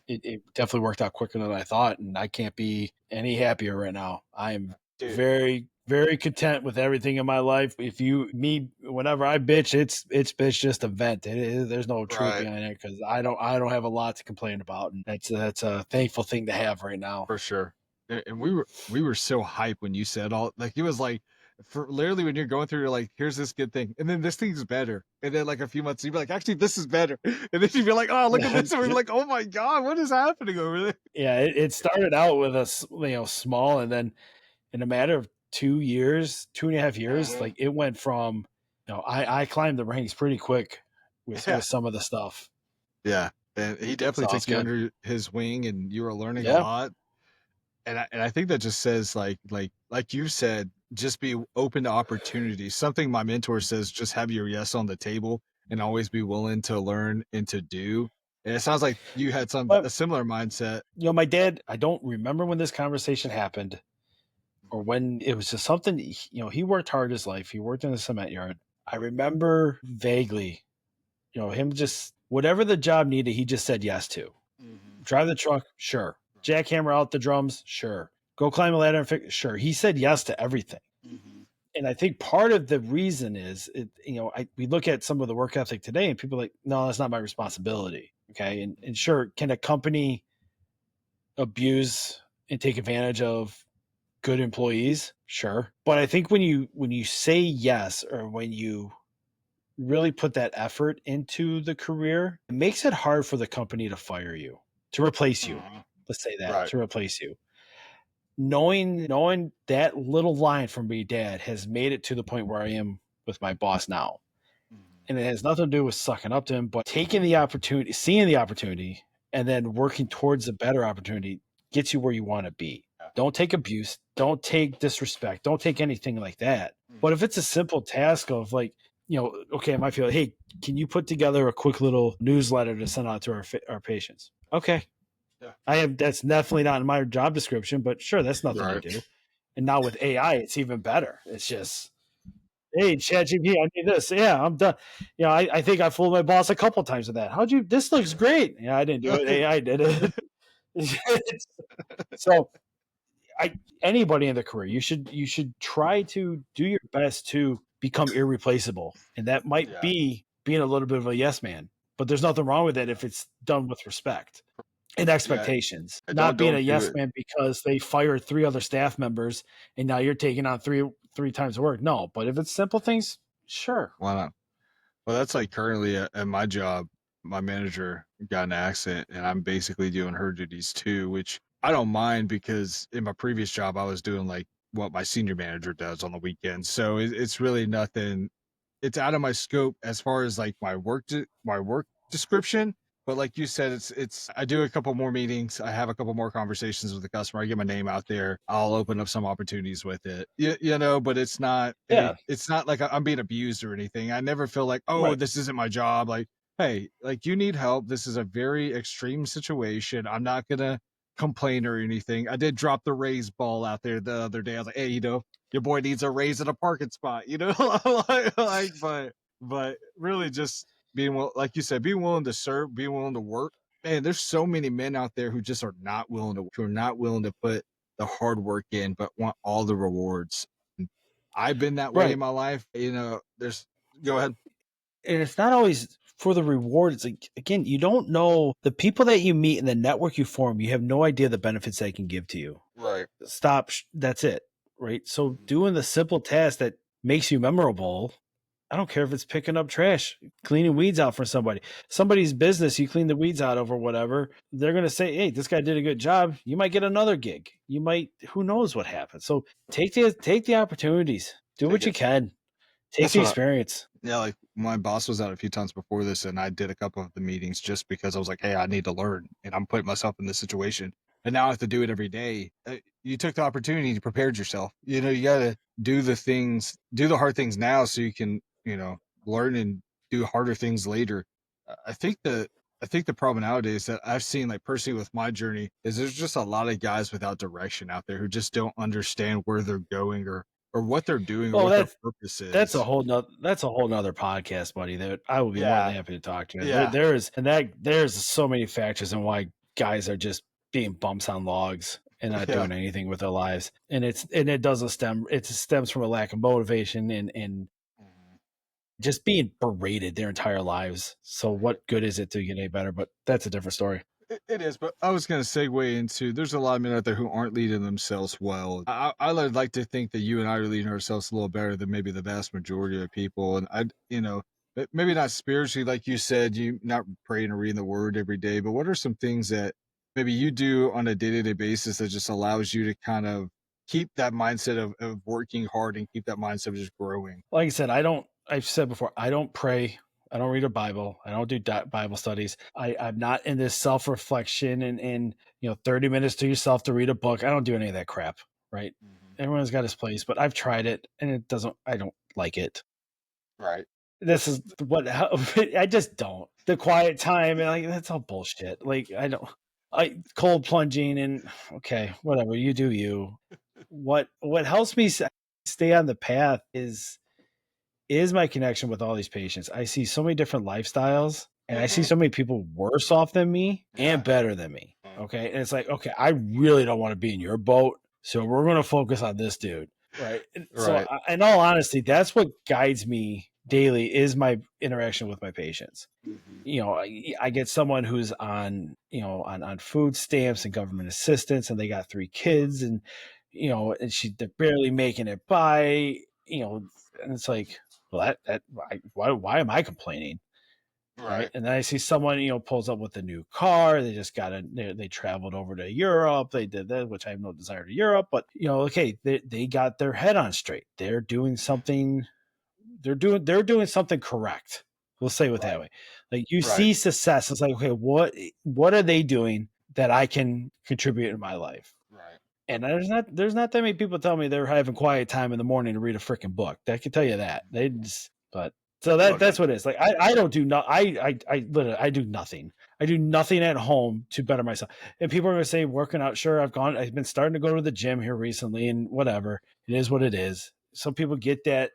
it definitely worked out quicker than I thought, and I can't be any happier right now. I am very, very content with everything in my life. Whenever I bitch, it's bitch just a vent. There's no truth behind it because I don't have a lot to complain about, and that's a thankful thing to have right now. For sure. And we were so hyped when you said all, like, it was like, for literally when you're going through, you're like, here's this good thing, and then this thing's better, and then like a few months you'd be like, actually this is better, and then you'd be like, oh, look at this, and we're like, oh my god, what is happening over there? Yeah, it started out with us, small, and then in a matter of 2.5 years, like it went from, I climbed the ranks pretty quick with some of the stuff. Yeah, and he definitely took you under his wing, and you were learning a lot. And I think that just says like you said, just be open to opportunities. Something my mentor says, just have your yes on the table and always be willing to learn and to do. And it sounds like you had a similar mindset. My dad, I don't remember when this conversation happened or when it was just something, he worked hard his life. He worked in a cement yard. I remember vaguely, him just, whatever the job needed, he just said yes to. Drive the truck, sure. Jackhammer out the drums, sure. Go climb a ladder and fix, sure. He said yes to everything. And I think part of the reason is, we look at some of the work ethic today and people are like, no, that's not my responsibility. Okay. And sure, can a company abuse and take advantage of good employees? Sure. But I think when you say yes, or when you really put that effort into the career, it makes it hard for the company to fire you, to replace you. Let's say that, to replace you. Knowing that little line from my dad has made it to the point where I am with my boss now. And it has nothing to do with sucking up to him, but taking the opportunity, seeing the opportunity, and then working towards a better opportunity gets you where you want to be. Don't take abuse. Don't take disrespect. Don't take anything like that. But if it's a simple task of like, okay, I might feel, hey, can you put together a quick little newsletter to send out to our patients? Okay. That's definitely not in my job description, but sure, that's nothing to do. And now with AI, it's even better. It's just, hey, ChatGPT, I need this. Yeah, I'm done. I think I fooled my boss a couple times with that. This looks great. Yeah, I didn't do it. AI did it. So anybody in the career, you should try to do your best to become irreplaceable. And that might be being a little bit of a yes man, but there's nothing wrong with it if it's done with respect and expectations. Not being a yes man because they fired 3 other staff members and now you're taking on three times the work. No, but if it's simple things, sure. Why not? Well, that's like currently at my job, my manager got in an accident and I'm basically doing her duties too, which I don't mind because in my previous job, I was doing like what my senior manager does on the weekends. So it's really nothing. It's out of my scope as far as like my work description. But like you said, I do a couple more meetings. I have a couple more conversations with the customer. I get my name out there. I'll open up some opportunities with it, but it's not, it's not like I'm being abused or anything. I never feel like, oh, this isn't my job. Like, hey, like you need help. This is a very extreme situation. I'm not going to complain or anything. I did drop the raise ball out there the other day. I was like, hey, your boy needs a raise in a parking spot, but really just like you said, being willing to serve, being willing to work. Man, there's so many men out there who just are not willing to put the hard work in, but want all the rewards. I've been that way in my life. Go ahead. And it's not always for the reward. It's like, again, you don't know the people that you meet and the network you form. You have no idea the benefits they can give to you. Right. Stop. That's it. Right. So doing the simple task that makes you memorable, I don't care if it's picking up trash, cleaning weeds out for somebody's business. You clean the weeds out of or whatever. They're going to say, hey, this guy did a good job. You might get another gig. You might, who knows what happens. So take the opportunities, do Take what you it. can, take That's the what experience. Yeah, like my boss was out a few times before this, and I did a couple of the meetings just because I was like, "Hey, I need to learn," and I'm putting myself in this situation, and now I have to do it every day. You took the opportunity, you prepared yourself. You got to do the things, do the hard things now, so you can, learn and do harder things later. I think the problem nowadays that I've seen, like personally with my journey, is there's just a lot of guys without direction out there who just don't understand where they're going or what they're doing or Well, what their purpose is. that's a whole nother podcast, buddy. That I will be more than Yeah, happy to talk to you. yeah. There's so many factors in why guys are just being bumps on logs and not Yeah. doing anything with their lives. And it stems from a lack of motivation and Mhm. just being berated their entire lives. So what good is it to get any better? But that's a different story. It is, but I was going to segue into there's a lot of men out there who aren't leading themselves well. I would like to think that you and I are leading ourselves a little better than maybe the vast majority of people. And maybe not spiritually, like you said, you not praying or reading the word every day, but what are some things that maybe you do on a day-to-day basis that just allows you to kind of keep that mindset of working hard and keep that mindset of just growing? Like I said, I've said before, I don't pray. I don't read a Bible. I don't do Bible studies. I'm not in this self reflection and 30 minutes to yourself to read a book. I don't do any of that crap. Right. Mhm. Everyone's got his place, but I've tried it and I don't like it. Right. This is I just don't. The quiet time and like, that's all bullshit. Like, I cold plunging and okay, whatever. You do you. What helps me stay on the path is my connection with all these patients. I see so many different lifestyles and I see Mhm. so many people worse off than me and Yeah. better than me. Mhm. Okay. And it's like, okay, I really don't want to be in your boat. So we're going to focus on this dude. Right. And so, Right. in all honesty, that's what guides me daily is my interaction with my patients. Mhm. I get someone who's on food stamps and government assistance and they got 3 kids and, and they're barely making it by, and it's like, well, why am I complaining? Right. Right. And then I see someone, pulls up with a new car. They traveled over to Europe. They did that, which I have no desire to Europe, but okay, they got their head on straight. They're doing something correct. We'll say it that Right. way. Like you Right. see success. It's like, okay, what are they doing that I can contribute in my life? Right. And there's not that many people tell me they're having quiet time in the morning to read a freaking book. I can tell you that. But so Look, that's what it is. Like I don't do no I literally I do nothing. I do nothing at home to better myself. And people are gonna say working out. Sure, I've been starting to go to the gym here recently and whatever. It is what it is. Some people get that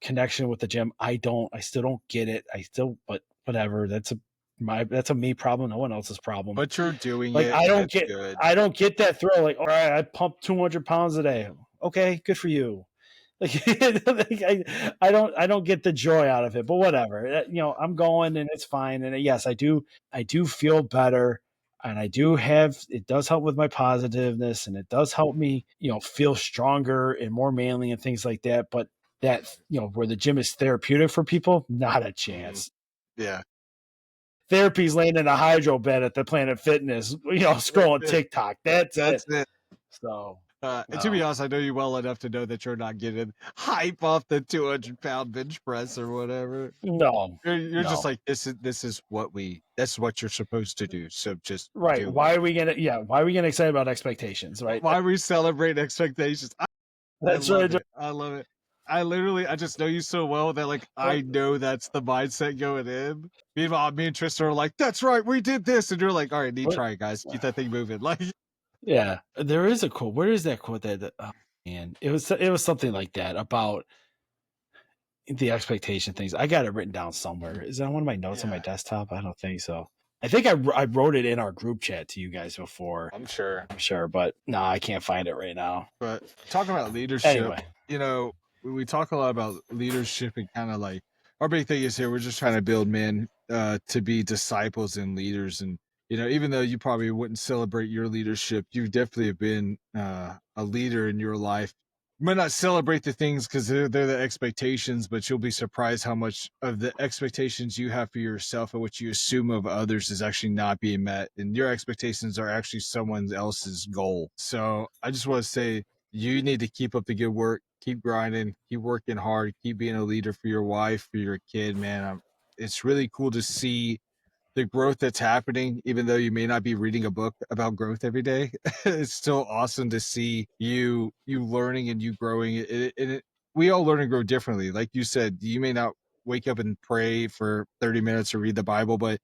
connection with the gym. I still don't get it. But whatever. That's a me problem, no one else's problem. but you're doing Like it, and it's good. I don't get that thrill. Like, all right, I pump 200 pounds a day. Okay, good for you. Like, like, I don't get the joy out of it, but whatever. I'm going and it's fine. And yes, I do feel better, and it does help with my positiveness, and it does help me, feel stronger and more manly and things like that. But that where the gym is therapeutic for people, not a Mhm. chance. Yeah. Therapy's laying in a hydro bed at the Planet Fitness, That's scrolling it. TikTok. That's it. That's it. So, And to be no, honest, I know you well enough to know that you're not getting hype off the 200-pound bench press or whatever. no, You're just no. like, that's what you're supposed to do. So just Right. do it. Why are we getting excited about expectations? Right. Why we celebrate expectations? I That's right. love it. I love it. I just know you so well that like I know that's the mindset going in. Meanwhile, me and Tristan are like, "That's right, we did this," and you're like, "All right, need What? try, guys, keep that thing moving." Like, Yeah. There is a quote. Where is that quote oh, man, it was something like that about the expectation things. I got it written down somewhere. Is that on one of my notes on my yeah, desktop? I don't think so. I think I wrote it in our group chat to you guys before. I'm sure. I'm sure, but no, I can't find it right now. But talking about leadership, Anyway, we talk a lot about leadership and kind of like our big thing is here. We're just trying to build men to be disciples and leaders, and even though you probably wouldn't celebrate your leadership, you definitely have been a leader in your life might not celebrate the things because they're the expectations, but you'll be surprised how much of the expectations you have for yourself and what you assume of others is actually not being met. And your expectations are actually someone else's goal. So I just want to say you need to keep up the good work, keep grinding, keep working hard, keep being a leader for your wife, for your kid, man. It's really cool to see the growth that's happening, even though you may not be reading a book about growth every day. It's still awesome to see you learning and you growing. We all learn and grow differently. Like you said, you may not wake up and pray for 30 minutes or read the Bible, but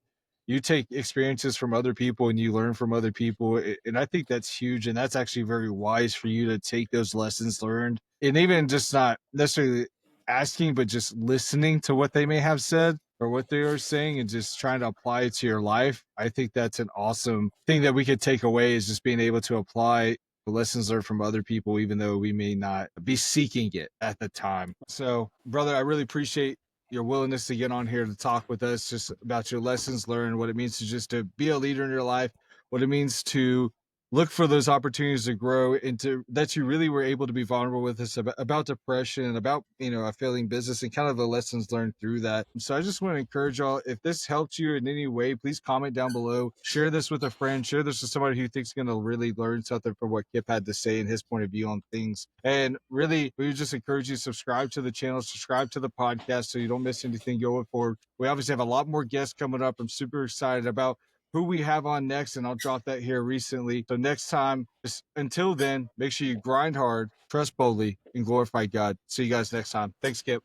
you take experiences from other people and you learn from other people. And I think that's huge. And that's actually very wise for you to take those lessons learned and even just not necessarily asking, but just listening to what they may have said or what they are saying and just trying to apply it to your life. I think that's an awesome thing that we could take away is just being able to apply the lessons learned from other people, even though we may not be seeking it at the time. So, brother, I really appreciate your willingness to get on here to talk with us just about your lessons learned, what it means to just to be a leader in your life, what it means to look for those opportunities to grow into that you really were able to be vulnerable with us about depression and about a failing business and kind of the lessons learned through that. So I just want to encourage y'all, if this helped you in any way, please comment down below, share this with a friend, share this with somebody who thinks going to really learn something from what Kip had to say and his point of view on things. And really, we would just encourage you to subscribe to the channel, subscribe to the podcast so you don't miss anything going forward. We obviously have a lot more guests coming up. I'm super excited about who we have on next, and I'll drop that here recently. So next time, just until then, make sure you grind hard, trust boldly, and glorify God. See you guys next time. Thanks, Kip.